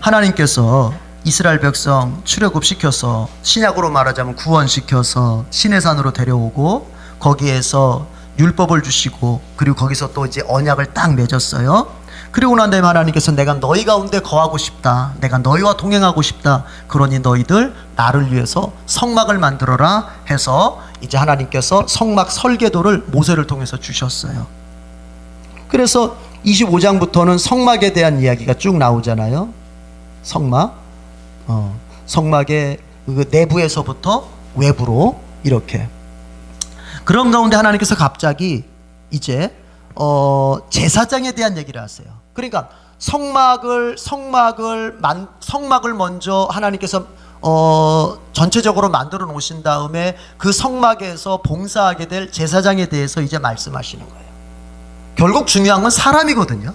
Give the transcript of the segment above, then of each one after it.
하나님께서 이스라엘 백성 출애굽시켜서, 신약으로 말하자면 구원시켜서 시내산으로 데려오고 거기에서 율법을 주시고, 그리고 거기서 또 이제 언약을 딱 맺었어요. 그리고 난 다음에 하나님께서 내가 너희 가운데 거하고 싶다, 내가 너희와 동행하고 싶다, 그러니 너희들 나를 위해서 성막을 만들어라 해서 이제 하나님께서 성막 설계도를 모세를 통해서 주셨어요. 그래서 25장부터는 성막에 대한 이야기가 쭉 나오잖아요. 성막의 그 내부에서부터 외부로 이렇게. 그런 가운데 하나님께서 갑자기 이제 제사장에 대한 얘기를 하세요. 그러니까 성막을 먼저 하나님께서 전체적으로 만들어 놓으신 다음에 그 성막에서 봉사하게 될 제사장에 대해서 이제 말씀하시는 거예요. 결국 중요한 건 사람이거든요.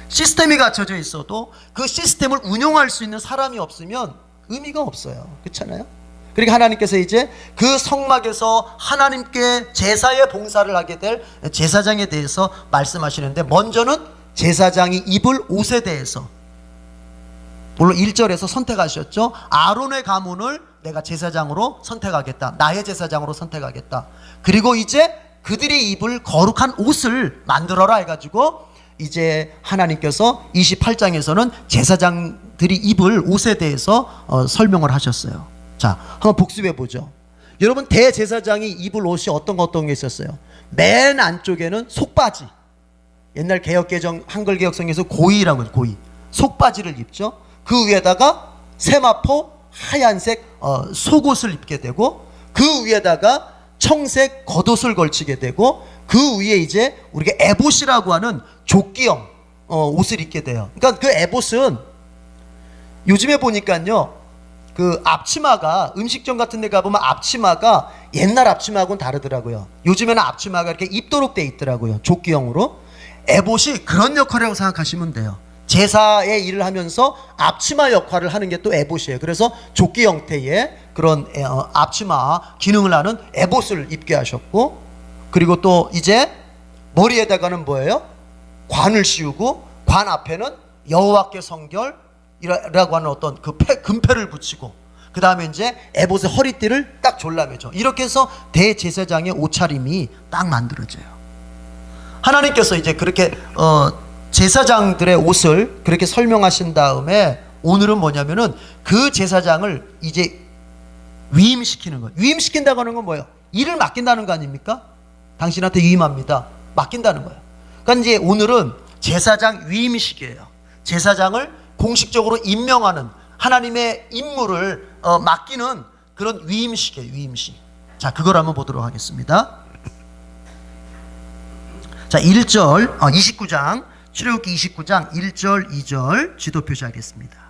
시스템이 갖춰져 있어도 그 시스템을 운용할 수 있는 사람이 없으면 의미가 없어요. 그렇잖아요? 그러니까 하나님께서 이제 그 성막에서 하나님께 제사의 봉사를 하게 될 제사장에 대해서 말씀하시는데, 먼저는 제사장이 입을 옷에 대해서, 물론 1절에서 선택하셨죠. 아론의 가문을 내가 제사장으로 선택하겠다, 나의 제사장으로 선택하겠다. 그리고 이제 그들이 입을 거룩한 옷을 만들어라 해가지고 이제 하나님께서 28장에서는 제사장들이 입을 옷에 대해서 설명을 하셨어요. 자, 한번 복습해 보죠. 여러분, 대제사장이 입을 옷이 어떤 게 있었어요? 맨 안쪽에는 속바지, 옛날 개역개정 한글개역성에서 고이라고 해요. 고이, 속바지를 입죠. 그 위에다가 세마포 하얀색 속옷을 입게 되고, 그 위에다가 청색 겉옷을 걸치게 되고, 그 위에 이제 우리가 에봇이라고 하는 조끼형 옷을 입게 돼요. 그러니까 그 에봇은 요즘에 보니까요, 그 앞치마가, 음식점 같은 데 가보면 앞치마가 옛날 앞치마하고는 다르더라고요. 요즘에는 앞치마가 이렇게 입도록 돼 있더라고요, 조끼형으로. 에봇이 그런 역할이라고 생각하시면 돼요. 제사의 일을 하면서 앞치마 역할을 하는 게 또 에봇이에요. 그래서 조끼 형태의 그런 앞치마 기능을 하는 에봇을 입게 하셨고, 그리고 또 이제 머리에다가는 뭐예요? 관을 씌우고, 관 앞에는 여호와께 성결이라고 하는 어떤 그 금패를 붙이고, 그 다음에 이제 에봇의 허리띠를 딱 졸라매죠. 이렇게 해서 대제사장의 옷차림이 딱 만들어져요. 하나님께서 이제 그렇게 제사장들의 옷을 그렇게 설명하신 다음에 오늘은 뭐냐면은 그 제사장을 이제 위임시키는 거예요. 위임시킨다고 하는 건 뭐예요? 일을 맡긴다는 거 아닙니까? 당신한테 위임합니다, 맡긴다는 거예요. 그러니까 이제 오늘은 제사장 위임식이에요. 제사장을 공식적으로 임명하는, 하나님의 임무를 맡기는 그런 위임식이에요. 위임식. 자, 그걸 한번 보도록 하겠습니다. 자, 1절 29장 출애굽기 29장 1절 2절 지도 표시하겠습니다.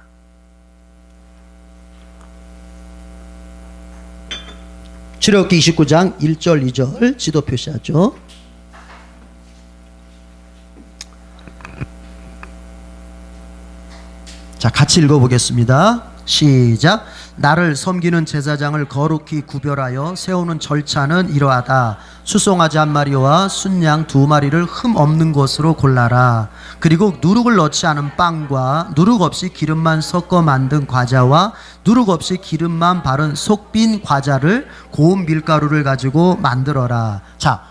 출애굽기 29장 1절 2절 지도 표시하죠. 자, 같이 읽어보겠습니다. 시작. 나를 섬기는 제사장을 거룩히 구별하여 세우는 절차는 이러하다. 수송아지 한 마리와 순양 두 마리를 흠 없는 것으로 골라라. 그리고 누룩을 넣지 않은 빵과 누룩 없이 기름만 섞어 만든 과자와 누룩 없이 기름만 바른 속빈 과자를 고운 밀가루를 가지고 만들어라. 자,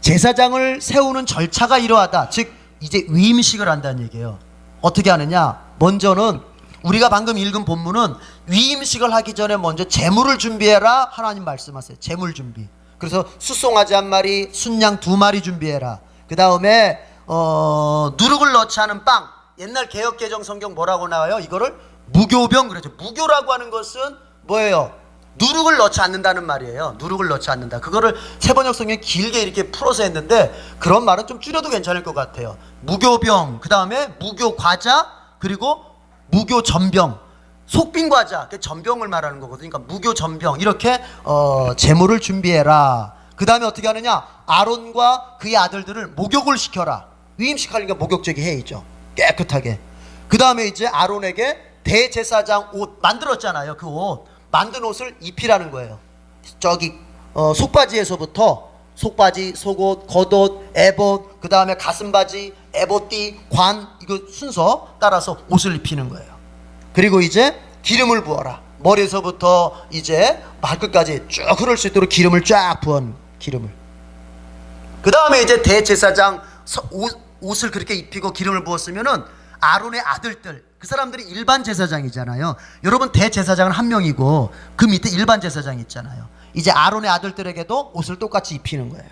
제사장을 세우는 절차가 이러하다. 즉 이제 위임식을 한다는 얘기예요. 어떻게 하느냐? 먼저는 우리가 방금 읽은 본문은 위임식을 하기 전에 먼저 제물을 준비해라, 하나님 말씀하세요. 제물 준비. 그래서 수송아지 한 마리, 순양 두 마리 준비해라. 그 다음에 누룩을 넣지 않은 빵, 옛날 개역개정 성경 뭐라고 나와요? 이거를 무교병 그러죠. 무교라고 하는 것은 뭐예요? 누룩을 넣지 않는다는 말이에요. 누룩을 넣지 않는다. 그거를 세번역 성경에 길게 이렇게 풀어서 했는데, 그런 말은 좀 줄여도 괜찮을 것 같아요. 무교병, 그 다음에 무교과자, 그리고 무교전병, 속빈과자, 전병을 말하는 거거든요. 그러니까 무교전병, 이렇게 제물을 준비해라. 그 다음에 어떻게 하느냐? 아론과 그의 아들들을 목욕을 시켜라. 위임식하니까 목욕제기 해야죠, 깨끗하게. 그 다음에 이제 아론에게 대제사장 옷 만들었잖아요. 그 옷 만든 옷을 입히라는 거예요. 저기 속바지에서부터 속바지, 속옷, 겉옷, 에봇, 그 다음에 가슴바지, 에봇띠, 관, 이거 순서 따라서 옷을 입히는 거예요. 그리고 이제 기름을 부어라. 머리에서부터 이제 발끝까지 쭉 흐를 수 있도록 기름을 쫙 부은 기름을. 그 다음에 이제 대제사장 옷을 그렇게 입히고 기름을 부었으면은 아론의 아들들, 그 사람들이 일반 제사장이잖아요. 여러분, 대제사장은 한 명이고 그 밑에 일반 제사장이 있잖아요. 이제 아론의 아들들에게도 옷을 똑같이 입히는 거예요.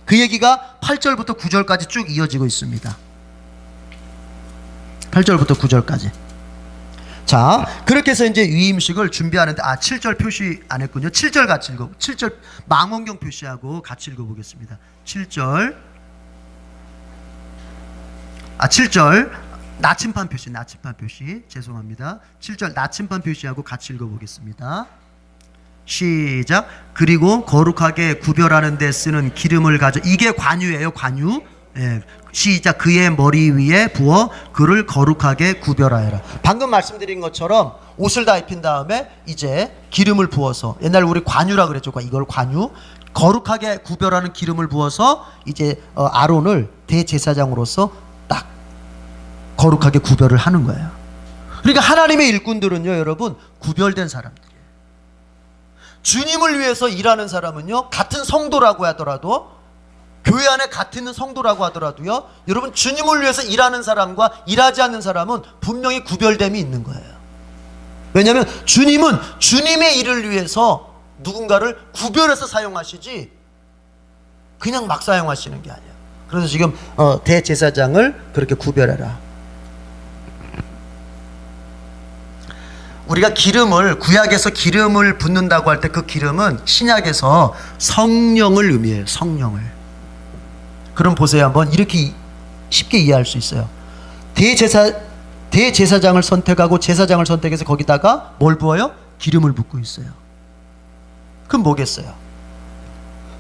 그 얘기가 8절부터 9절까지 쭉 이어지고 있습니다. 8절부터 9절까지. 자, 그렇게 해서 이제 위임식을 준비하는데, 7절 표시 안 했군요. 7절 같이 7절 망원경 표시하고 같이 읽어보겠습니다. 7절. 7절 나침반 표시, 죄송합니다. 7절 나침반 표시하고 같이 읽어보겠습니다. 시작. 그리고 거룩하게 구별하는 데 쓰는 기름을 가져. 이게 관유예요, 관유. 예. 시작. 그의 머리 위에 부어 그를 거룩하게 구별하여라. 방금 말씀드린 것처럼 옷을 다 입힌 다음에 이제 기름을 부어서, 옛날 우리 관유라 그랬죠. 이걸 관유. 거룩하게 구별하는 기름을 부어서 이제 아론을 대제사장으로서 딱 거룩하게 구별을 하는 거예요. 그러니까 하나님의 일꾼들은요, 여러분, 구별된 사람들이에요. 주님을 위해서 일하는 사람은요, 같은 성도라고 하더라도, 교회 안에 같은 성도라고 하더라도요, 여러분, 주님을 위해서 일하는 사람과 일하지 않는 사람은 분명히 구별됨이 있는 거예요. 왜냐하면 주님은 주님의 일을 위해서 누군가를 구별해서 사용하시지 그냥 막 사용하시는 게 아니에요. 그래서 지금 대제사장을 그렇게 구별해라. 우리가 기름을, 구약에서 기름을 붓는다고 할 때 그 기름은 신약에서 성령을 의미해요. 성령을. 그럼 보세요. 한번 이렇게 쉽게 이해할 수 있어요. 대제사장을 선택하고 제사장을 선택해서 거기다가 뭘 부어요? 기름을 붓고 있어요. 그럼 뭐겠어요?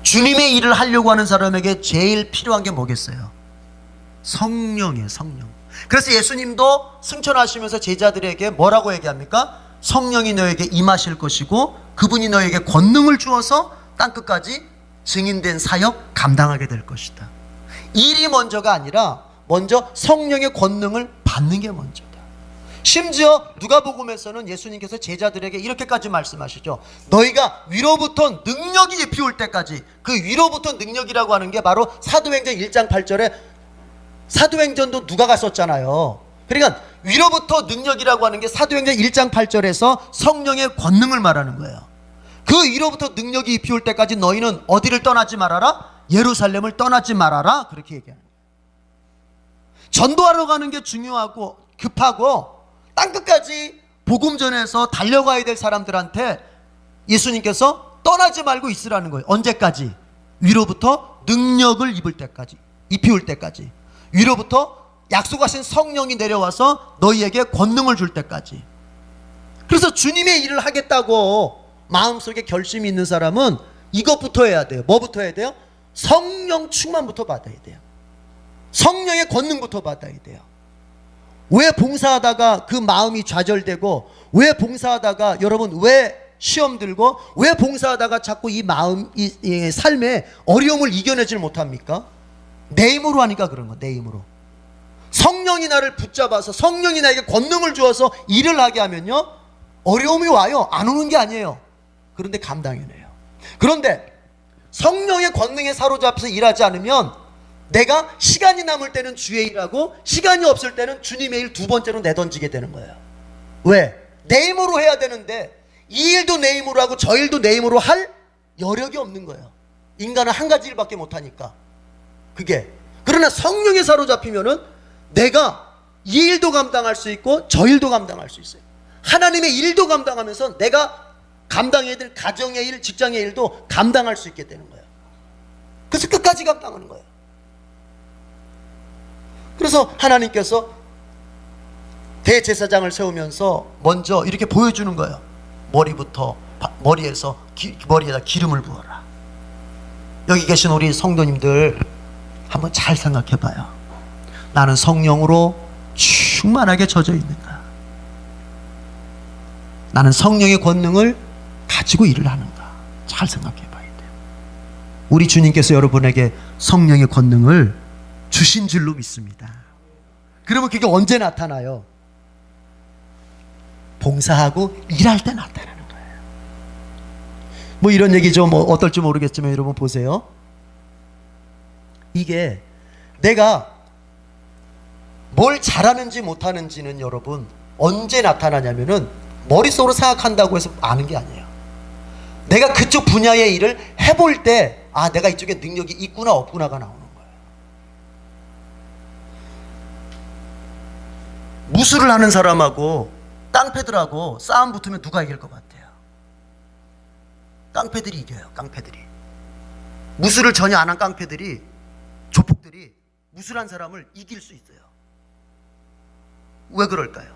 주님의 일을 하려고 하는 사람에게 제일 필요한 게 뭐겠어요? 성령이에요. 성령. 그래서 예수님도 승천하시면서 제자들에게 뭐라고 얘기합니까? 성령이 너에게 임하실 것이고 그분이 너에게 권능을 주어서 땅끝까지 증인된 사역 감당하게 될 것이다. 일이 먼저가 아니라 먼저 성령의 권능을 받는 게 먼저다. 심지어 누가복음에서는 예수님께서 제자들에게 이렇게까지 말씀하시죠. 너희가 위로부터 능력이 입히올 때까지. 그 위로부터 능력이라고 하는 게 바로 사도행전 1장 8절에 사도행전도 누가가 썼잖아요. 그러니까 위로부터 능력이라고 하는 게 사도행전 1장 8절에서 성령의 권능을 말하는 거예요. 그 위로부터 능력이 입히올 때까지 너희는 어디를 떠나지 말아라? 예루살렘을 떠나지 말아라. 그렇게 얘기하는 거예요. 전도하러 가는 게 중요하고 급하고 땅끝까지 복음 전해서 달려가야 될 사람들한테 예수님께서 떠나지 말고 있으라는 거예요. 언제까지? 위로부터 능력을 입을 때까지, 입히올 때까지. 위로부터 약속하신 성령이 내려와서 너희에게 권능을 줄 때까지. 그래서 주님의 일을 하겠다고 마음속에 결심이 있는 사람은 이것부터 해야 돼요. 뭐부터 해야 돼요? 성령 충만부터 받아야 돼요. 성령의 권능부터 받아야 돼요. 왜 봉사하다가 그 마음이 좌절되고, 왜 봉사하다가 여러분 왜 시험 들고, 왜 봉사하다가 자꾸 이 마음, 이 삶의 어려움을 이겨내질 못합니까? 내 힘으로 하니까 그런 거야. 내 힘으로. 성령이 나를 붙잡아서 성령이 나에게 권능을 주어서 일을 하게 하면요, 어려움이 와요. 안 오는 게 아니에요. 그런데 감당해내요. 그런데 성령의 권능에 사로잡혀서 일하지 않으면 내가 시간이 남을 때는 주의 일하고 시간이 없을 때는 주님의 일 두 번째로 내던지게 되는 거예요. 왜? 내 힘으로 해야 되는데 이 일도 내 힘으로 하고 저 일도 내 힘으로 할 여력이 없는 거예요. 인간은 한 가지 일밖에 못하니까. 그게. 그러나 성령에 사로잡히면은 내가 이 일도 감당할 수 있고 저 일도 감당할 수 있어요. 하나님의 일도 감당하면서 내가 감당해야 될 가정의 일, 직장의 일도 감당할 수 있게 되는 거예요. 그래서 끝까지 감당하는 거예요. 그래서 하나님께서 대제사장을 세우면서 먼저 이렇게 보여주는 거예요. 머리에다 기름을 부어라. 여기 계신 우리 성도님들 한번 잘 생각해 봐요. 나는 성령으로 충만하게 젖어 있는가? 나는 성령의 권능을 가지고 일을 하는가? 잘 생각해 봐야 돼요. 우리 주님께서 여러분에게 성령의 권능을 주신 줄로 믿습니다. 그러면 그게 언제 나타나요? 봉사하고 일할 때 나타나는 거예요. 뭐 이런 얘기 좀 어떨지 모르겠지만 여러분 보세요. 이게 내가 뭘 잘하는지 못하는지는 여러분 언제 나타나냐면은 머릿속으로 생각한다고 해서 아는 게 아니에요. 내가 그쪽 분야의 일을 해볼 때 아, 내가 이쪽에 능력이 있구나 없구나가 나오는 거예요. 무술을 하는 사람하고 깡패들하고 싸움 붙으면 누가 이길 것 같아요? 깡패들이 이겨요. 깡패들이. 무술을 전혀 안 한 깡패들이, 조폭들이 무술한 사람을 이길 수 있어요. 왜 그럴까요?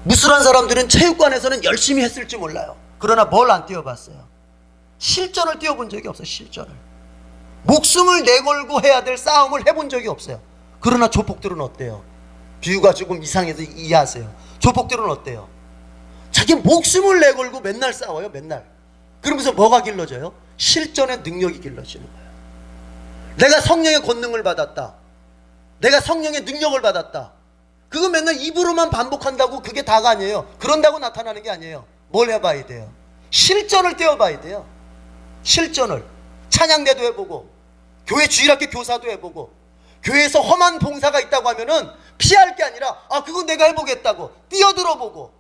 무술한 사람들은 체육관에서는 열심히 했을지 몰라요. 그러나 뭘 안 뛰어봤어요? 실전을 뛰어본 적이 없어요. 실전을. 목숨을 내걸고 해야 될 싸움을 해본 적이 없어요. 그러나 조폭들은 어때요? 비유가 조금 이상해서 이해하세요. 조폭들은 어때요? 자기 목숨을 내걸고 맨날 싸워요. 맨날. 그러면서 뭐가 길러져요? 실전의 능력이 길러지는 거예요. 내가 성령의 권능을 받았다. 내가 성령의 능력을 받았다. 그거 맨날 입으로만 반복한다고 그게 다가 아니에요. 그런다고 나타나는 게 아니에요. 뭘 해봐야 돼요? 실전을 떼어봐야 돼요. 실전을. 찬양대도 해보고 교회 주일학교 교사도 해보고 교회에서 험한 봉사가 있다고 하면은 피할 게 아니라 아, 그건 내가 해보겠다고 뛰어들어보고,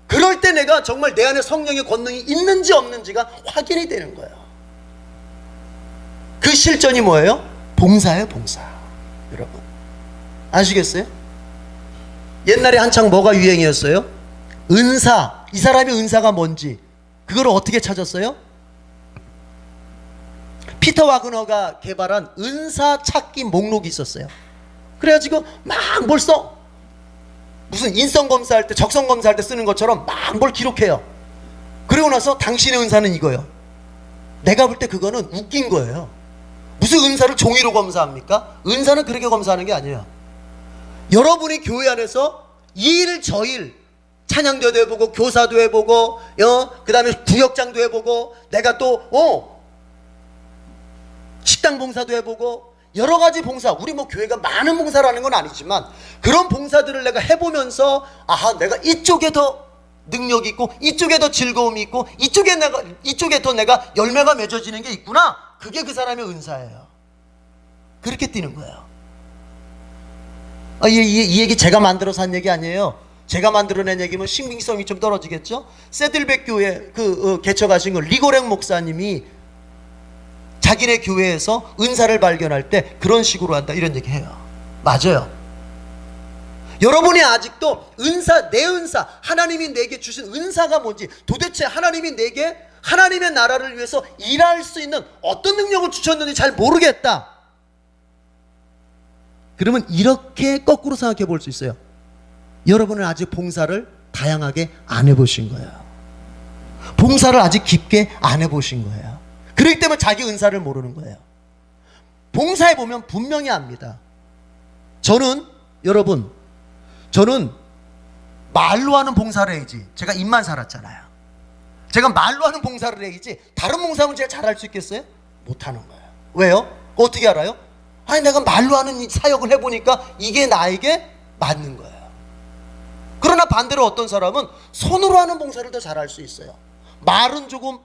그럴 때 내가 정말 내 안에 성령의 권능이 있는지 없는지가 확인이 되는 거예요. 그 실전이 뭐예요? 봉사예요. 봉사. 여러분 아시겠어요? 옛날에 한창 뭐가 유행이었어요? 은사. 이 사람이 은사가 뭔지 그걸 어떻게 찾았어요? 피터 와그너가 개발한 은사 찾기 목록이 있었어요. 그래가지고 막 뭘 써. 무슨 인성 검사할 때, 적성 검사할 때 쓰는 것처럼 막 뭘 기록해요. 그리고 나서 당신의 은사는 이거예요. 내가 볼 때 그거는 웃긴 거예요. 무슨 은사를 종이로 검사합니까? 은사는 그렇게 검사하는 게 아니에요. 여러분이 교회 안에서 이 일 저 일, 찬양대도 해보고 교사도 해보고 그 다음에 구역장도 해보고 내가 또 식당 봉사도 해보고 여러 가지 봉사, 우리 뭐 교회가 많은 봉사를 하는 건 아니지만 그런 봉사들을 내가 해보면서 아하, 내가 이쪽에 더 능력이 있고 이쪽에 더 즐거움이 있고 이쪽에 더 내가 열매가 맺어지는 게 있구나. 그게 그 사람의 은사예요. 그렇게 뛰는 거예요. 이 얘기 제가 만들어서 한 얘기 아니에요. 제가 만들어낸 얘기면 신빙성이 좀 떨어지겠죠. 세들백 교회 개척하신 거 리고렉 목사님이 자기네 교회에서 은사를 발견할 때 그런 식으로 한다 이런 얘기 해요. 맞아요. 여러분이 아직도 은사, 내 은사, 하나님이 내게 주신 은사가 뭔지, 도대체 하나님이 내게 하나님의 나라를 위해서 일할 수 있는 어떤 능력을 주셨는지 잘 모르겠다. 그러면 이렇게 거꾸로 생각해 볼 수 있어요. 여러분은 아직 봉사를 다양하게 안 해보신 거예요. 봉사를 아직 깊게 안 해보신 거예요. 그렇기 때문에 자기 은사를 모르는 거예요. 봉사해보면 분명히 압니다. 여러분 저는 말로 하는 봉사를 해야지. 제가 입만 살았잖아요. 제가 말로 하는 봉사를 해야지 다른 봉사는 제가 잘할 수 있겠어요? 못하는 거예요. 왜요? 어떻게 알아요? 아니, 내가 말로 하는 이 사역을 해보니까 이게 나에게 맞는 거예요. 그러나 반대로 어떤 사람은 손으로 하는 봉사를 더 잘할 수 있어요. 말은 조금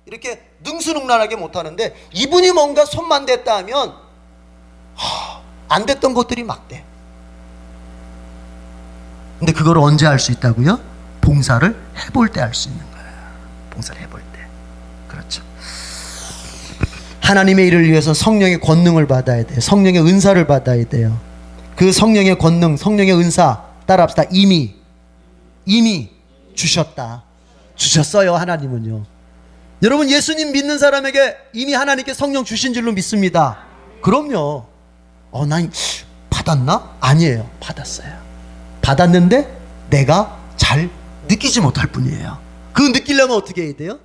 이렇게 능수능란하게 못하는데 이분이 뭔가 손만 댔다 하면 안 됐던 것들이 막 돼. 근데 그걸 언제 할 수 있다고요? 봉사를 해볼 때 할 수 있는 거예요. 봉사를 해볼 때. 그렇죠. 하나님의 일을 위해서 성령의 권능을 받아야 돼요. 성령의 은사를 받아야 돼요. 그 성령의 권능, 성령의 은사 따라합시다. 이미 주셨어요. 하나님은요. 여러분, 예수님 믿는 사람에게 이미 하나님께 성령 주신 줄로 믿습니다. 그럼요. 난 받았나? 아니에요. 받았어요. 받았는데 내가 잘 느끼지 못할 뿐이에요. 그거 느끼려면 어떻게 해야 돼요?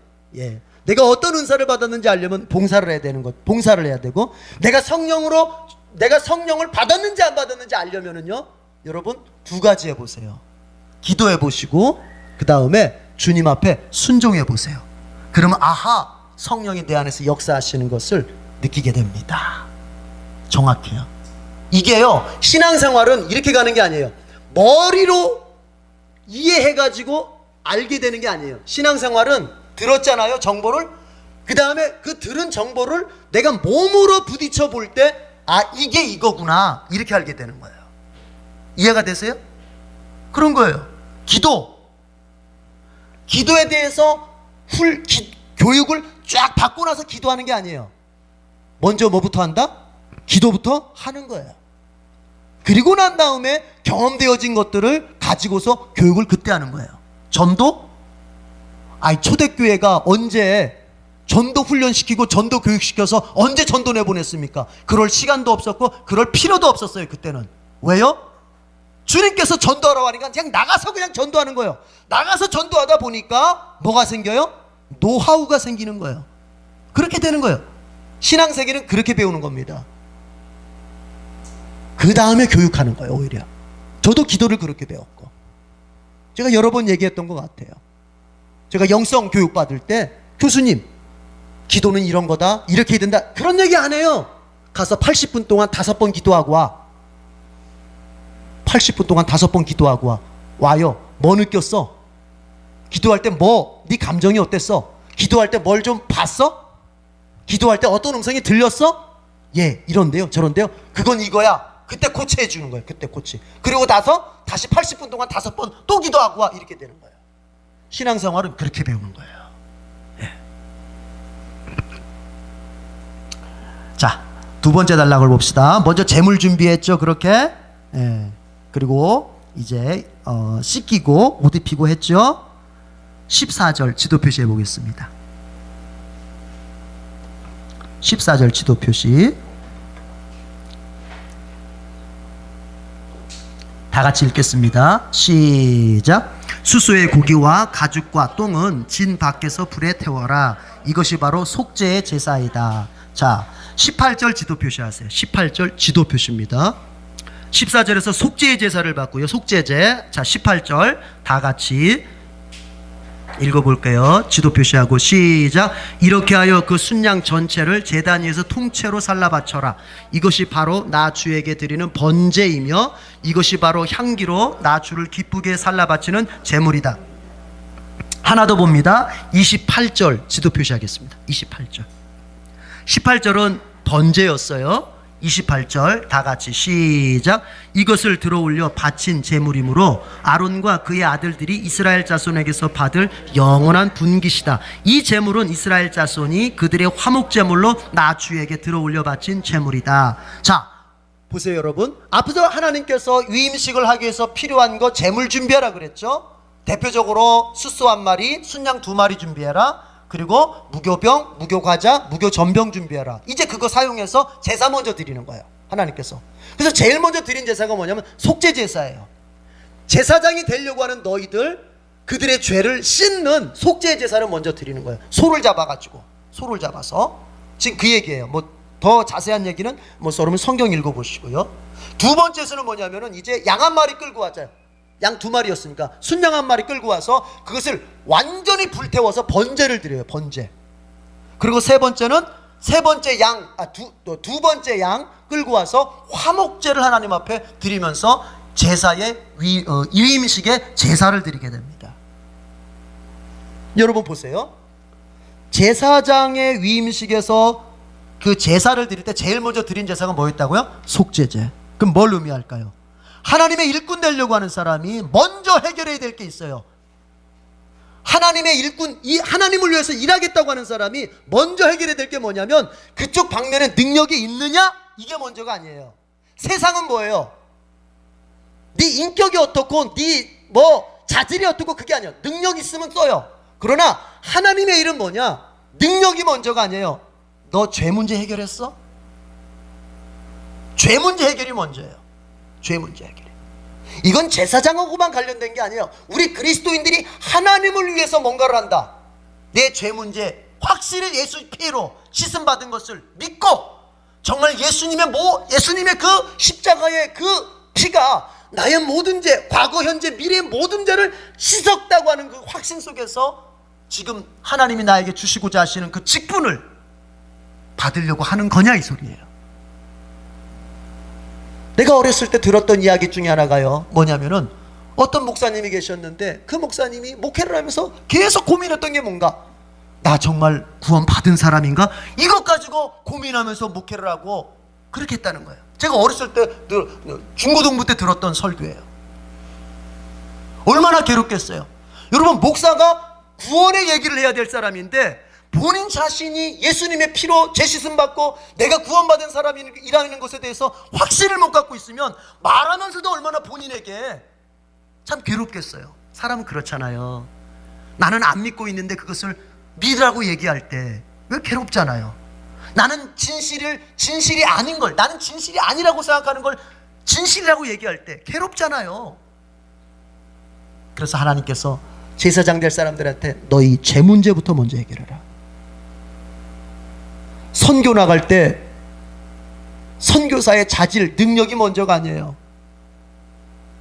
내가 어떤 은사를 받았는지 알려면 봉사를 해야 되는 것, 봉사를 해야 되고, 내가 성령을 받았는지 안 받았는지 알려면은요, 여러분 두 가지 해보세요. 기도해 보시고 그 다음에 주님 앞에 순종해 보세요. 그러면 아하, 성령이 내 안에서 역사하시는 것을 느끼게 됩니다. 정확해요. 이게요, 신앙생활은 이렇게 가는 게 아니에요. 머리로 이해해가지고 알게 되는 게 아니에요. 신앙생활은 들었잖아요, 정보를. 그 다음에 그 들은 정보를 내가 몸으로 부딪혀 볼 때, 아, 이게 이거구나, 이렇게 알게 되는 거예요. 이해가 되세요? 그런 거예요. 기도에 대해서 교육을 쫙 받고 나서 기도하는 게 아니에요. 먼저 뭐부터 한다? 기도부터 하는 거예요. 그리고 난 다음에 경험되어진 것들을 가지고서 교육을 그때 하는 거예요. 전도? 초대교회가 언제 전도 훈련시키고 전도 교육시켜서 언제 전도 내보냈습니까? 그럴 시간도 없었고 그럴 필요도 없었어요. 그때는. 왜요? 주님께서 전도하라고 하니까 그냥 나가서 그냥 전도하는 거예요. 나가서 전도하다 보니까 뭐가 생겨요? 노하우가 생기는 거예요. 그렇게 되는 거예요. 신앙세계는 그렇게 배우는 겁니다. 그 다음에 교육하는 거예요. 오히려 저도 기도를 그렇게 배웠고, 제가 여러 번 얘기했던 것 같아요. 제가 영성 교육 받을 때 교수님, 기도는 이런 거다, 이렇게 해야 된다, 그런 얘기 안 해요. 가서 80분 동안 5번 기도하고 와. 80분 동안 5번 기도하고 와. 와요. 뭐 느꼈어? 기도할 때 네 감정이 어땠어? 기도할 때 뭘 좀 봤어? 기도할 때 어떤 음성이 들렸어? 예, 이런데요, 저런데요. 그건 이거야. 그때 코치해 주는 거예요. 그때 코치. 그리고 나서 다시 80분 동안 5번 또 기도하고 와. 이렇게 되는 거예요. 신앙생활은 그렇게 배우는 거예요. 예. 자, 두 번째 단락을 봅시다. 먼저 재물 준비했죠, 그렇게. 예. 그리고 이제 씻기고 옷 입히고 했죠. 14절 지도 표시해 보겠습니다. 14절 지도 표시. 다 같이 읽겠습니다. 시작. 수소의 고기와 가죽과 똥은 진 밖에서 불에 태워라. 이것이 바로 속죄의 제사이다. 자, 18절 지도 표시하세요. 18절 지도 표시입니다. 14절에서 속죄의 제사를 받고요. 속죄제. 자, 18절 다 같이 읽어볼게요. 지도 표시하고 시작. 이렇게 하여 그 순양 전체를 제단 위에서 통째로 살라 바쳐라. 이것이 바로 나 주에게 드리는 번제이며 이것이 바로 향기로 나 주를 기쁘게 살라 바치는 제물이다. 하나 더 봅니다. 28절 지도 표시하겠습니다. 28절. 18절은 번제였어요. 28절 다 같이 시작. 이것을 들어올려 바친 제물이므로 아론과 그의 아들들이 이스라엘 자손에게서 받을 영원한 분깃이다. 이 제물은 이스라엘 자손이 그들의 화목 제물로 나 주에게 들어올려 바친 제물이다. 자, 보세요 여러분. 앞에서 하나님께서 위임식을 하기 위해서 필요한 거 제물 준비하라 그랬죠. 대표적으로 수소 1마리, 순양 2마리 준비해라. 그리고 무교병, 무교과자, 무교전병 준비해라. 이제 그거 사용해서 제사 먼저 드리는 거예요, 하나님께서. 그래서 제일 먼저 드린 제사가 뭐냐면 속죄제사예요. 제사장이 되려고 하는 너희들, 그들의 죄를 씻는 속죄제사를 먼저 드리는 거예요. 소를 잡아가지고, 소를 잡아서. 지금 그 얘기예요. 뭐 더 자세한 얘기는 여러분 성경 읽어보시고요. 두 번째서는 뭐냐면은 이제 양 1마리 끌고 왔잖아요. 양 2마리였으니까 순양 1마리 끌고 와서 그것을 완전히 불태워서 번제를 드려요. 번제. 그리고 세 번째는 두 번째 양 끌고 와서 화목제를 하나님 앞에 드리면서 제사의 위임식의 제사를 드리게 됩니다. 여러분 보세요. 제사장의 위임식에서 그 제사를 드릴 때 제일 먼저 드린 제사가 뭐였다고요? 속죄제. 그럼 뭘 의미할까요? 하나님의 일꾼 되려고 하는 사람이 먼저 해결해야 될 게 있어요. 하나님의 일꾼, 하나님을 위해서 일하겠다고 하는 사람이 먼저 해결해야 될 게 뭐냐면 그쪽 방면에 능력이 있느냐? 이게 먼저가 아니에요. 세상은 뭐예요? 네 인격이 어떻고 네 자질이 어떻고 그게 아니에요. 능력 있으면 써요. 그러나 하나님의 일은 뭐냐? 능력이 먼저가 아니에요. 너 죄 문제 해결했어? 죄 문제 해결이 먼저예요. 죄 문제 해결. 이건 제사장하고만 관련된 게 아니에요. 우리 그리스도인들이 하나님을 위해서 뭔가를 한다. 내 죄 문제 확실히 예수 피로 씻음 받은 것을 믿고 정말 예수님의 그 십자가의 그 피가 나의 모든 죄, 과거, 현재, 미래의 모든 죄를 씻었다고 하는 그 확신 속에서 지금 하나님이 나에게 주시고자 하시는 그 직분을 받으려고 하는 거냐 이 소리예요. 내가 어렸을 때 들었던 이야기 중에 하나가요, 뭐냐면은 어떤 목사님이 계셨는데 그 목사님이 목회를 하면서 계속 고민했던 게 뭔가, 나 정말 구원 받은 사람인가? 이것 가지고 고민하면서 목회를 하고 그렇게 했다는 거예요. 제가 어렸을 때 중고등부 때 들었던 설교예요. 얼마나 괴롭겠어요. 여러분, 목사가 구원의 얘기를 해야 될 사람인데 본인 자신이 예수님의 피로 재씻음 받고 내가 구원받은 사람이라는 것에 대해서 확신을 못 갖고 있으면 말하면서도 얼마나 본인에게 참 괴롭겠어요. 사람은 그렇잖아요. 나는 안 믿고 있는데 그것을 믿으라고 얘기할 때 왜 괴롭잖아요. 나는 진실이 아닌 걸, 나는 진실이 아니라고 생각하는 걸 진실이라고 얘기할 때 괴롭잖아요. 그래서 하나님께서 제사장 될 사람들한테 너희 죄 문제부터 먼저 해결해라. 선교 나갈 때 선교사의 자질, 능력이 먼저가 아니에요.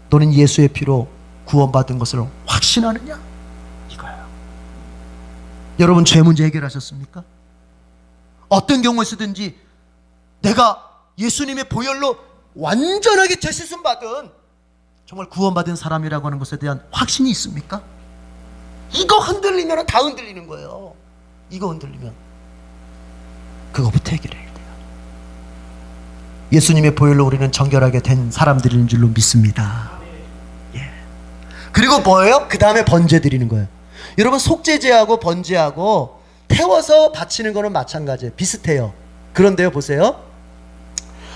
너는 예수의 피로 구원받은 것을 확신하느냐? 이거예요. 여러분, 죄 문제 해결하셨습니까? 어떤 경우에서든지 내가 예수님의 보혈로 완전하게 재씻음 받은, 정말 구원받은 사람이라고 하는 것에 대한 확신이 있습니까? 이거 흔들리면 다 흔들리는 거예요. 이거 흔들리면 그거부터 해결해야 돼요. 예수님의 보혈로 우리는 정결하게 된 사람들인 줄로 믿습니다. 예. 그리고 뭐예요? 그 다음에 번제 드리는 거예요. 여러분, 속죄제하고 번제하고 태워서 바치는 거는 마찬가지예요. 비슷해요. 그런데요, 보세요.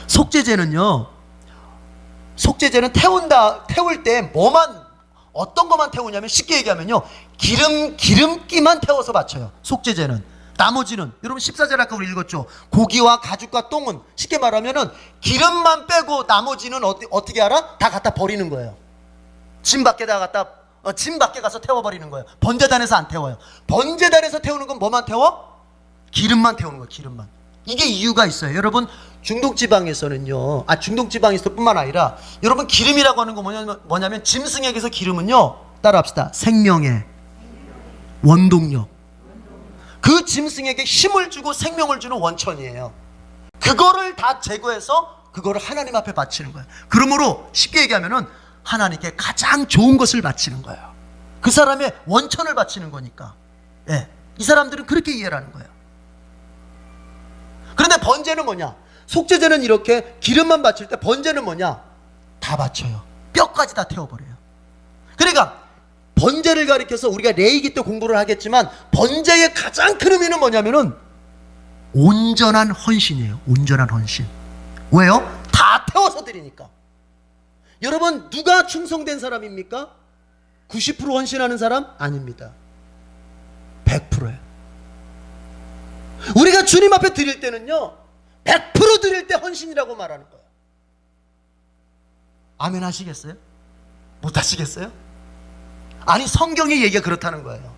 속죄제는 태울 때 어떤 것만 태우냐면, 쉽게 얘기하면요, 기름기만 태워서 바쳐요. 속죄제는. 나머지는, 여러분 14절 아까 우리 읽었죠. 고기와 가죽과 똥은, 쉽게 말하면은 기름만 빼고 나머지는 어떻게 알아? 다 갖다 버리는 거예요. 짐 밖에 가서 태워버리는 거예요. 번제단에서 안 태워요. 번제단에서 태우는 건 뭐만 태워? 기름만 태우는 거예요. 기름만. 이게 이유가 있어요. 여러분, 중동지방에서는요, 중동지방에서 뿐만 아니라, 여러분, 기름이라고 하는 거 뭐냐면 짐승에게서 기름은요, 따라합시다, 생명의 원동력, 그 짐승에게 힘을 주고 생명을 주는 원천이에요. 그거를 다 제거해서 그거를 하나님 앞에 바치는 거예요. 그러므로 쉽게 얘기하면은 하나님께 가장 좋은 것을 바치는 거예요. 그 사람의 원천을 바치는 거니까. 예, 이 사람들은 그렇게 이해를 하는 거예요. 그런데 번제는 뭐냐? 속죄제는 이렇게 기름만 바칠 때, 번제는 뭐냐? 다 바쳐요. 뼈까지 다 태워버려요. 그러니까 번제를 가리켜서 우리가 레위기 때 공부를 하겠지만, 번제의 가장 큰 의미는 뭐냐면은 온전한 헌신이에요. 온전한 헌신. 왜요? 다 태워서 드리니까. 여러분, 누가 충성된 사람입니까? 90% 헌신하는 사람? 아닙니다. 100%예요. 우리가 주님 앞에 드릴 때는요, 100% 드릴 때 헌신이라고 말하는 거예요. 아멘 하시겠어요? 못 하시겠어요? 아니, 성경의 얘기가 그렇다는 거예요.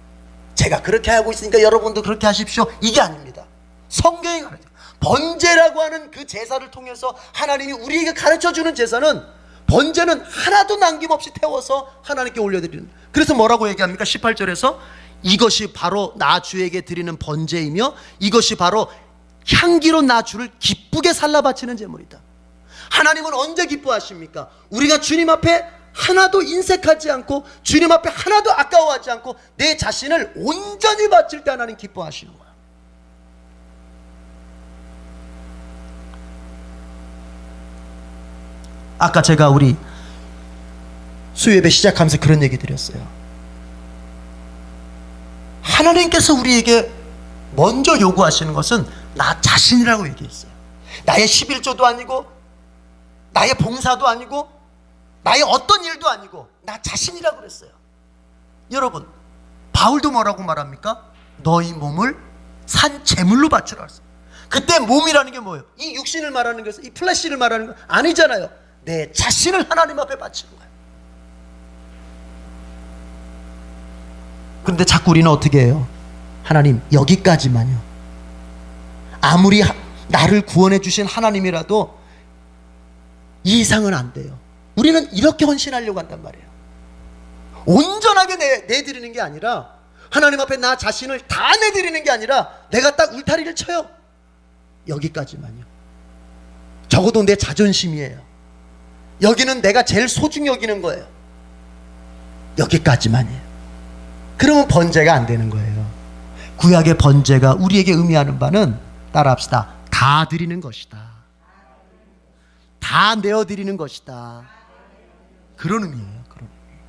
제가 그렇게 하고 있으니까 여러분도 그렇게 하십시오, 이게 아닙니다. 성경이 가르쳐요. 번제라고 하는 그 제사를 통해서 하나님이 우리에게 가르쳐주는 제사는, 번제는 하나도 남김없이 태워서 하나님께 올려드리는. 그래서 뭐라고 얘기합니까? 18절에서 이것이 바로 나 주에게 드리는 번제이며 이것이 바로 향기로운 나 주를 기쁘게 살라 바치는 제물이다. 하나님은 언제 기뻐하십니까? 우리가 주님 앞에 하나도 인색하지 않고, 주님 앞에 하나도 아까워하지 않고 내 자신을 온전히 바칠 때 하나님 기뻐하시는 거야. 아까 제가 우리 수요예배 시작하면서 그런 얘기 드렸어요. 하나님께서 우리에게 먼저 요구하시는 것은 나 자신이라고 얘기했어요. 나의 11조도 아니고, 나의 봉사도 아니고, 나의 어떤 일도 아니고, 나 자신이라고 그랬어요. 여러분, 바울도 뭐라고 말합니까? 너희 몸을 산 제물로 바치라 했어요. 그때 몸이라는 게 뭐예요? 이 육신을 말하는 것은, 이 플래시를 말하는 거 아니잖아요. 내 자신을 하나님 앞에 바치는 거예요. 그런데 자꾸 우리는 어떻게 해요? 하나님, 여기까지만요. 아무리 나를 구원해 주신 하나님이라도 이 이상은 안 돼요. 우리는 이렇게 헌신하려고 한단 말이에요. 온전하게 내드리는 게 아니라, 하나님 앞에 나 자신을 다 내드리는 게 아니라, 내가 딱 울타리를 쳐요. 여기까지만요. 적어도 내 자존심이에요. 여기는 내가 제일 소중히 여기는 거예요. 여기까지만이에요. 그러면 번제가 안 되는 거예요. 구약의 번제가 우리에게 의미하는 바는, 따라합시다, 다 드리는 것이다. 다 내어드리는 것이다. 그런 의미예요. 그런 의미.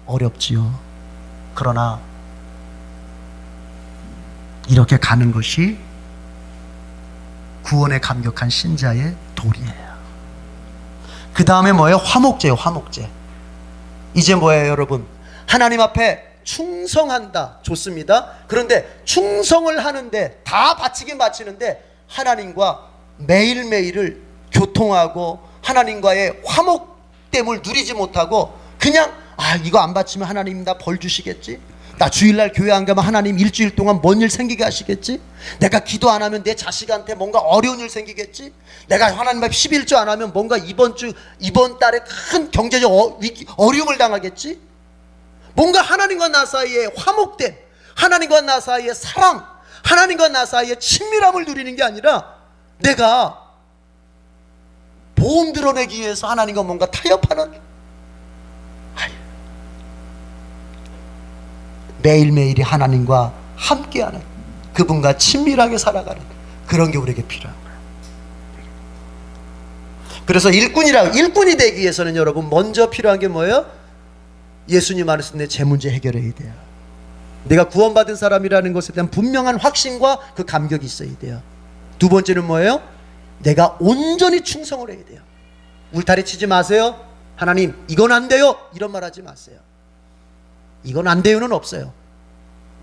어렵지요. 그러나 이렇게 가는 것이 구원에 감격한 신자의 도리예요. 그 다음에 뭐예요? 화목제예요. 화목제. 이제 뭐예요, 여러분? 하나님 앞에 충성한다. 좋습니다. 그런데 충성을 하는데, 다 바치긴 바치는데 하나님과 매일매일을 교통하고 하나님과의 화목됨을 누리지 못하고 그냥 이거 안 바치면 하나님 나 벌 주시겠지? 나 주일날 교회 안 가면 하나님 일주일 동안 뭔 일 생기게 하시겠지? 내가 기도 안 하면 내 자식한테 뭔가 어려운 일 생기겠지? 내가 하나님 앞에 11조 안 하면 뭔가 이번 달에 큰 경제적 어려움을 당하겠지? 뭔가 하나님과 나 사이에 화목됨, 하나님과 나 사이에 사랑, 하나님과 나 사이에 친밀함을 누리는 게 아니라 내가 보험 드러내기 위해서 하나님과 뭔가 타협하는, 매일매일이 하나님과 함께하는, 그분과 친밀하게 살아가는 그런 게 우리에게 필요한 거예요. 그래서 일꾼이 되기 위해서는 여러분 먼저 필요한 게 뭐예요? 예수님 안에서 내 제 문제 해결해야 돼요. 내가 구원받은 사람이라는 것에 대한 분명한 확신과 그 감격이 있어야 돼요. 두 번째는 뭐예요? 내가 온전히 충성을 해야 돼요. 울타리 치지 마세요. 하나님 이건 안 돼요, 이런 말 하지 마세요. 이건 안 돼요는 없어요.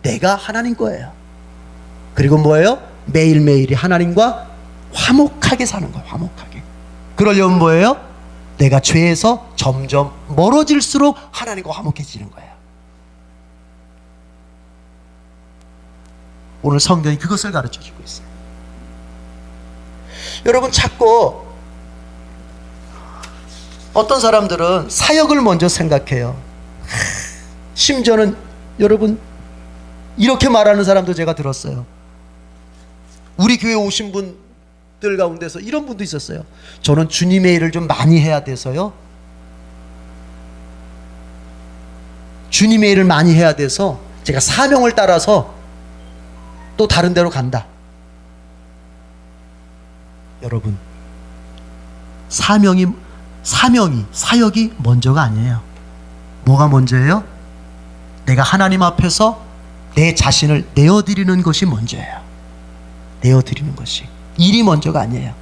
내가 하나님 거예요. 그리고 뭐예요? 매일매일이 하나님과 화목하게 사는 거예요. 화목하게. 그러려면 뭐예요? 내가 죄에서 점점 멀어질수록 하나님과 화목해지는 거예요. 오늘 성경이 그것을 가르쳐주고 있어요. 여러분, 자꾸 어떤 사람들은 사역을 먼저 생각해요. 심지어는 여러분 이렇게 말하는 사람도 제가 들었어요. 우리 교회 오신 분들 가운데서 이런 분도 있었어요. 저는 주님의 일을 좀 많이 해야 돼서요, 주님의 일을 많이 해야 돼서 제가 사명을 따라서 또 다른 데로 간다. 여러분, 사역이 먼저가 아니에요. 뭐가 먼저예요? 내가 하나님 앞에서 내 자신을 내어드리는 것이 먼저예요. 내어드리는 것이. 일이 먼저가 아니에요.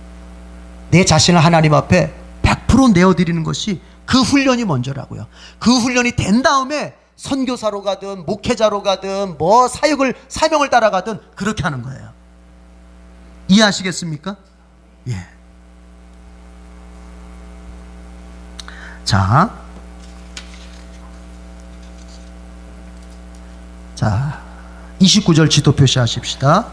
내 자신을 하나님 앞에 100% 내어드리는 것이, 그 훈련이 먼저라고요. 그 훈련이 된 다음에 선교사로 가든 목회자로 가든 뭐 사명을 따라가든 그렇게 하는 거예요. 이해하시겠습니까? 예. 자, 29절 지도 표시하십시다.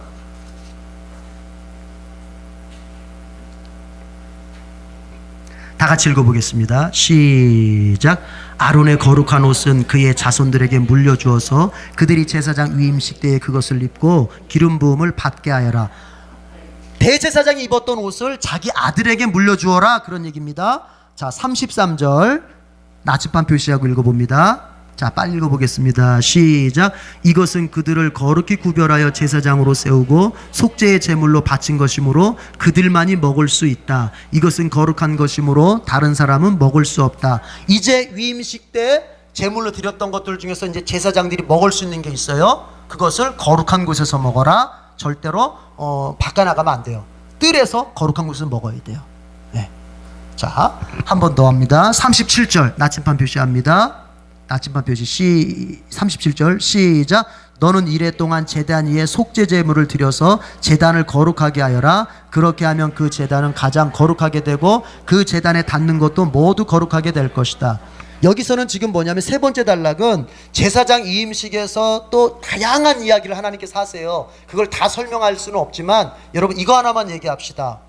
다 같이 읽어보겠습니다. 시작. 아론의 거룩한 옷은 그의 자손들에게 물려주어서 그들이 제사장 위임식 때에 그것을 입고 기름 부음을 받게 하여라. 대제사장이 입었던 옷을 자기 아들에게 물려주어라, 그런 얘기입니다. 자, 33절 나침반 표시하고 읽어봅니다. 자, 빨리 읽어보겠습니다. 시작. 이것은 그들을 거룩히 구별하여 제사장으로 세우고 속죄의 제물로 바친 것이므로 그들만이 먹을 수 있다. 이것은 거룩한 것이므로 다른 사람은 먹을 수 없다. 이제 위임식 때 제물로 드렸던 것들 중에서 이제 제사장들이 먹을 수 있는 게 있어요. 그것을 거룩한 곳에서 먹어라. 절대로 바꿔 나가면 안 돼요. 뜰에서 거룩한 곳에서 먹어야 돼요. 네. 자, 한 번 더 합니다. 37절 나침반 표시합니다. 나침반 표시 37절 시작. 너는 이레 동안 제단 위에 속죄 제물을 드려서 제단을 거룩하게 하여라. 그렇게 하면 그 제단은 가장 거룩하게 되고 그 제단에 닿는 것도 모두 거룩하게 될 것이다. 여기서는 지금 뭐냐면 세 번째 단락은 제사장 이임식에서 또 다양한 이야기를 하나님께서 하세요. 그걸 다 설명할 수는 없지만 여러분 이거 하나만 얘기합시다.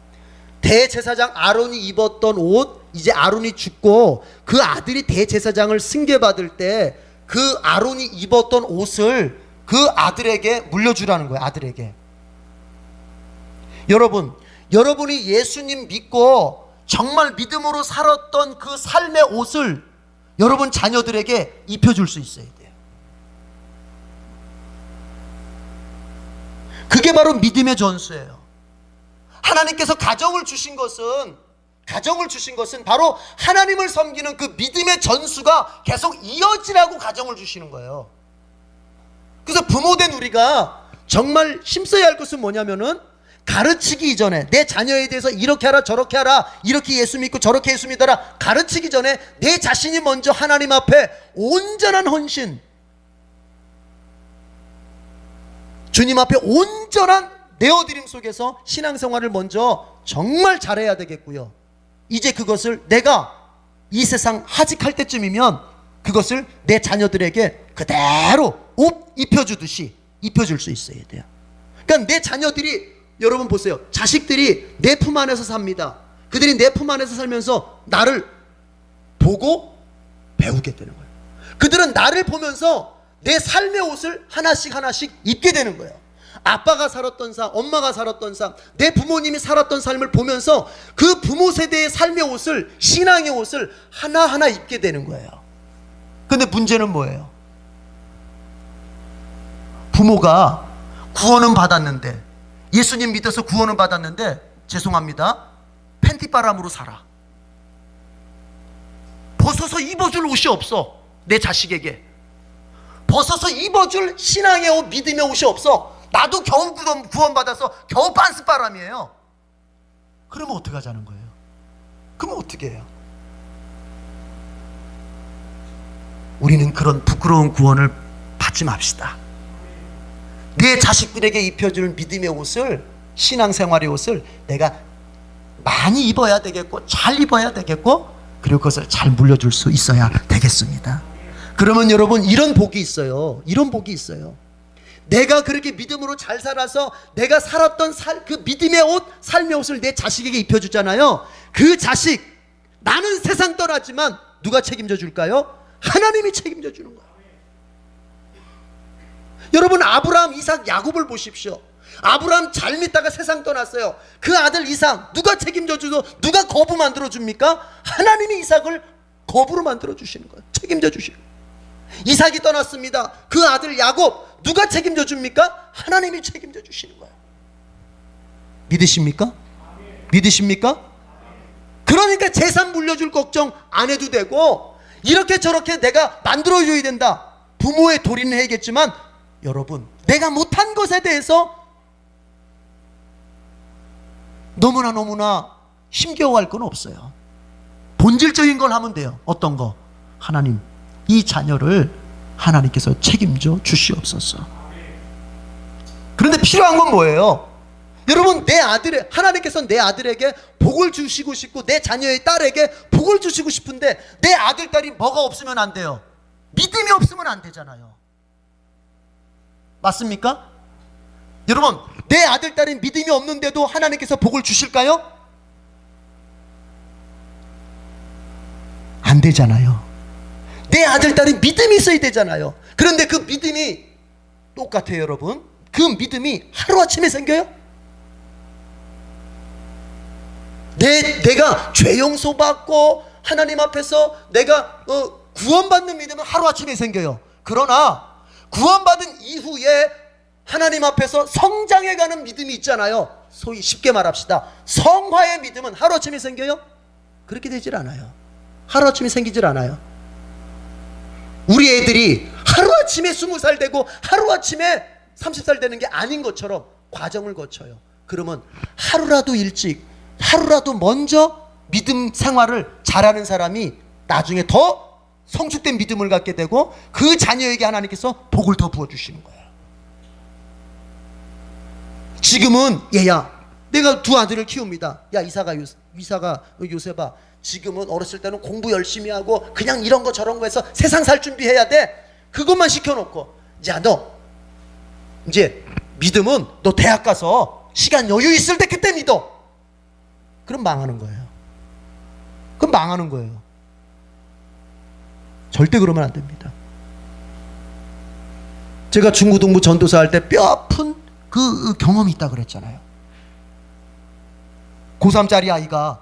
대제사장 아론이 입었던 옷, 이제 아론이 죽고 그 아들이 대제사장을 승계받을 때 그 아론이 입었던 옷을 그 아들에게 물려주라는 거예요. 아들에게. 여러분, 여러분이 예수님 믿고 정말 믿음으로 살았던 그 삶의 옷을 여러분 자녀들에게 입혀줄 수 있어야 돼요. 그게 바로 믿음의 전수예요. 하나님께서 가정을 주신 것은 바로 하나님을 섬기는 그 믿음의 전수가 계속 이어지라고 가정을 주시는 거예요. 그래서 부모된 우리가 정말 힘써야 할 것은 뭐냐면은, 가르치기 이전에 내 자녀에 대해서 이렇게 하라 저렇게 하라, 이렇게 예수 믿고 저렇게 예수 믿어라 가르치기 전에 내 자신이 먼저 하나님 앞에 온전한 헌신, 주님 앞에 온전한 내어드림 속에서 신앙생활을 먼저 정말 잘해야 되겠고요. 이제 그것을 내가 이 세상 하직할 때쯤이면 그것을 내 자녀들에게 그대로 옷 입혀주듯이 입혀줄 수 있어야 돼요. 그러니까 내 자녀들이, 여러분 보세요, 자식들이 내 품 안에서 삽니다. 그들이 내 품 안에서 살면서 나를 보고 배우게 되는 거예요. 그들은 나를 보면서 내 삶의 옷을 하나씩 입게 되는 거예요. 아빠가 살았던 삶, 엄마가 살았던 삶, 내 부모님이 살았던 삶을 보면서 그 부모 세대의 삶의 옷을, 신앙의 옷을 하나하나 입게 되는 거예요. 근데 문제는 뭐예요? 부모가 구원은 받았는데, 예수님 믿어서 구원은 받았는데, 죄송합니다, 팬티바람으로 살아. 벗어서 입어줄 옷이 없어. 내 자식에게 벗어서 입어줄 신앙의 옷, 믿음의 옷이 없어. 나도 겨우 구원받아서 겨우 반스바람이에요. 그러면 어떻게 하자는 거예요? 그러면 어떻게 해요? 우리는 그런 부끄러운 구원을 받지 맙시다. 내 자식들에게 입혀줄 믿음의 옷을, 신앙생활의 옷을 내가 많이 입어야 되겠고, 잘 입어야 되겠고, 그리고 그것을 잘 물려줄 수 있어야 되겠습니다. 그러면 여러분, 이런 복이 있어요. 이런 복이 있어요. 내가 그렇게 믿음으로 잘 살아서 내가 살았던 그 믿음의 옷, 삶의 옷을 내 자식에게 입혀주잖아요. 그 자식, 나는 세상 떠났지만 누가 책임져 줄까요? 하나님이 책임져 주는 거예요. 여러분, 아브라함, 이삭, 야곱을 보십시오. 아브라함 잘 믿다가 세상 떠났어요. 그 아들 이삭 누가 책임져 주고 누가 거부 만들어 줍니까? 하나님이 이삭을 거부로 만들어 주시는 거예요. 책임져 주시는 거예요. 이삭이 떠났습니다. 그 아들 야곱 누가 책임져 줍니까? 하나님이 책임져 주시는 거예요. 믿으십니까? 믿으십니까? 그러니까 재산 물려줄 걱정 안 해도 되고, 이렇게 저렇게 내가 만들어줘야 된다, 부모의 도리는 해야겠지만, 여러분, 내가 못한 것에 대해서 너무나 힘겨워할 건 없어요. 본질적인 걸 하면 돼요. 어떤 거? 하나님, 이 자녀를 하나님께서 책임져 주시옵소서. 그런데 필요한 건 뭐예요? 여러분, 하나님께서 내 아들에게 복을 주시고 싶고, 내 자녀의 딸에게 복을 주시고 싶은데, 내 아들, 딸이 뭐가 없으면 안 돼요? 믿음이 없으면 안 되잖아요. 맞습니까? 여러분, 내 아들, 딸이 믿음이 없는데도 하나님께서 복을 주실까요? 안 되잖아요. 내 아들, 딸이 믿음이 있어야 되잖아요. 그런데 그 믿음이 똑같아요, 여러분. 그 믿음이 하루아침에 생겨요? 내가 죄 용서받고 하나님 앞에서 내가 구원받는 믿음은 하루아침에 생겨요. 그러나 구원받은 이후에 하나님 앞에서 성장해가는 믿음이 있잖아요. 소위 쉽게 말합시다, 성화의 믿음은 하루아침에 생겨요? 그렇게 되질 않아요. 하루아침에 생기질 않아요. 우리 애들이 하루아침에 20살 되고 하루아침에 30살 되는 게 아닌 것처럼 과정을 거쳐요. 그러면 하루라도 일찍, 하루라도 먼저 믿음 생활을 잘하는 사람이 나중에 더 성숙된 믿음을 갖게 되고, 그 자녀에게 하나님께서 복을 더 부어주시는 거예요. 지금은 얘야, 내가 두 아들을 키웁니다. 야, 이사가 요셉아, 지금은 어렸을 때는 공부 열심히 하고 그냥 이런 거 저런 거 해서 세상 살 준비해야 돼. 그것만 시켜놓고, 야, 너 이제 믿음은 너 대학 가서 시간 여유 있을 때 그때 믿어. 그럼 망하는 거예요. 그럼 망하는 거예요. 절대 그러면 안 됩니다. 제가 중고등부 전도사 할 때 뼈 아픈 그 경험이 있다 그랬잖아요. 고3짜리 아이가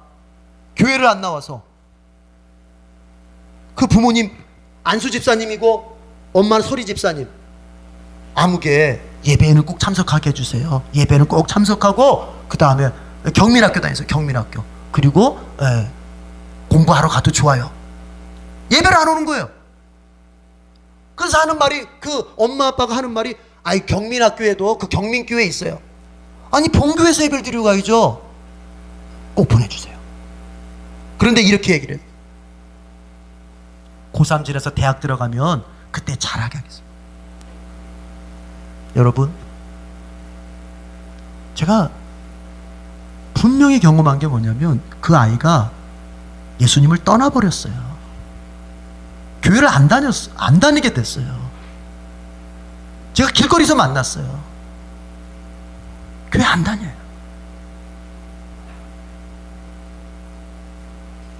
교회를 안 나와서 그 부모님 안수 집사님이고 엄마는 서리 집사님, 아무개 예배에는 꼭 참석하게 해주세요. 예배는 꼭 참석하고 그 다음에 경민학교 다니세요. 경민학교. 그리고 공부하러 가도 좋아요. 예배를 안 오는 거예요. 그래서 하는 말이, 그 엄마 아빠가 하는 말이, 아이 경민학교에도 그 경민교회 있어요. 아니 본교에서 예배를 드리고 가야죠. 꼭 보내주세요. 그런데 이렇게 얘기를 해요. 고3질에서 대학 들어가면 그때 잘하게 하겠습니다. 여러분, 제가 분명히 경험한 게 뭐냐면 그 아이가 예수님을 떠나버렸어요. 교회를 안 다니게 됐어요. 제가 길거리에서 만났어요. 교회 안 다녀요.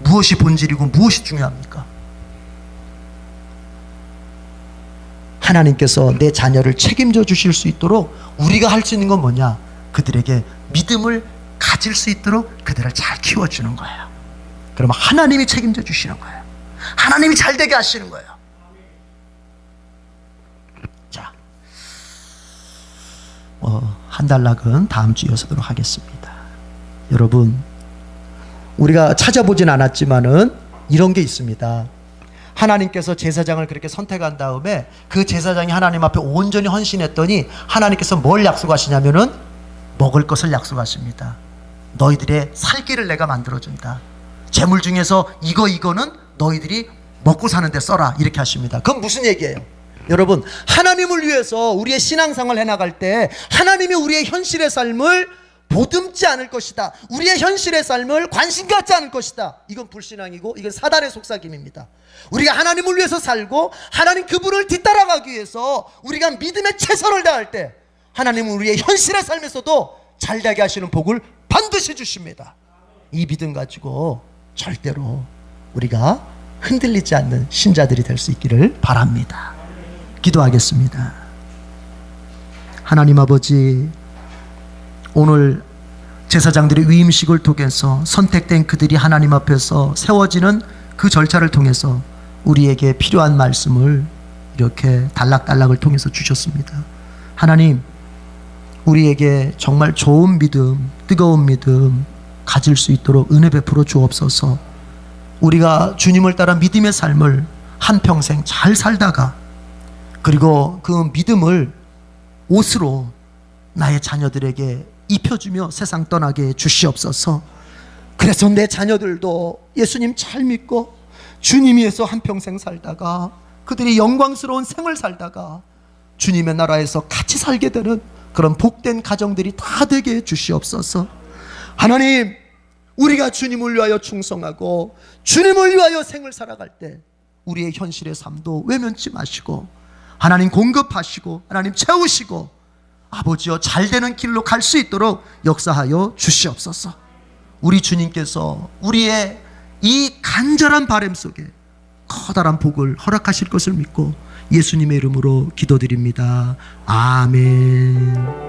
무엇이 본질이고 무엇이 중요합니까? 하나님께서 내 자녀를 책임져 주실 수 있도록 우리가 할 수 있는 건 뭐냐? 그들에게 믿음을 가질 수 있도록 그들을 잘 키워주는 거예요. 그러면 하나님이 책임져 주시는 거예요. 하나님이 잘 되게 하시는 거예요. 자, 한 단락은 다음 주 이어서도록 하겠습니다. 여러분, 우리가 찾아보진 않았지만은 이런 게 있습니다. 하나님께서 제사장을 그렇게 선택한 다음에 그 제사장이 하나님 앞에 온전히 헌신했더니 하나님께서 뭘 약속하시냐면은 먹을 것을 약속하십니다. 너희들의 살 길을 내가 만들어준다. 재물 중에서 이거는 너희들이 먹고 사는데 써라, 이렇게 하십니다. 그건 무슨 얘기예요? 여러분, 하나님을 위해서 우리의 신앙생활을 해나갈 때 하나님이 우리의 현실의 삶을 보듬지 않을 것이다. 우리의 현실의 삶을 관심 갖지 않을 것이다. 이건 불신앙이고 이건 사단의 속삭임입니다. 우리가 하나님을 위해서 살고 하나님 그분을 뒤따라가기 위해서 우리가 믿음의 최선을 다할 때 하나님은 우리의 현실의 삶에서도 잘되게 하시는 복을 반드시 주십니다. 이 믿음 가지고 절대로 우리가 흔들리지 않는 신자들이 될 수 있기를 바랍니다. 기도하겠습니다. 하나님 아버지, 오늘 제사장들의 위임식을 통해서 선택된 그들이 하나님 앞에서 세워지는 그 절차를 통해서 우리에게 필요한 말씀을 이렇게 단락단락을 통해서 주셨습니다. 하나님, 우리에게 정말 좋은 믿음, 뜨거운 믿음 가질 수 있도록 은혜 베풀어 주옵소서. 우리가 주님을 따라 믿음의 삶을 한평생 잘 살다가 그리고 그 믿음을 옷으로 나의 자녀들에게 입혀주며 세상 떠나게 주시옵소서. 그래서 내 자녀들도 예수님 잘 믿고 주님 위해서 한평생 살다가 그들이 영광스러운 생을 살다가 주님의 나라에서 같이 살게 되는 그런 복된 가정들이 다 되게 해 주시옵소서. 하나님, 우리가 주님을 위하여 충성하고 주님을 위하여 생을 살아갈 때 우리의 현실의 삶도 외면치 마시고 하나님 공급하시고 하나님 채우시고 아버지여 잘되는 길로 갈 수 있도록 역사하여 주시옵소서. 우리 주님께서 우리의 이 간절한 바람 속에 커다란 복을 허락하실 것을 믿고 예수님의 이름으로 기도드립니다. 아멘.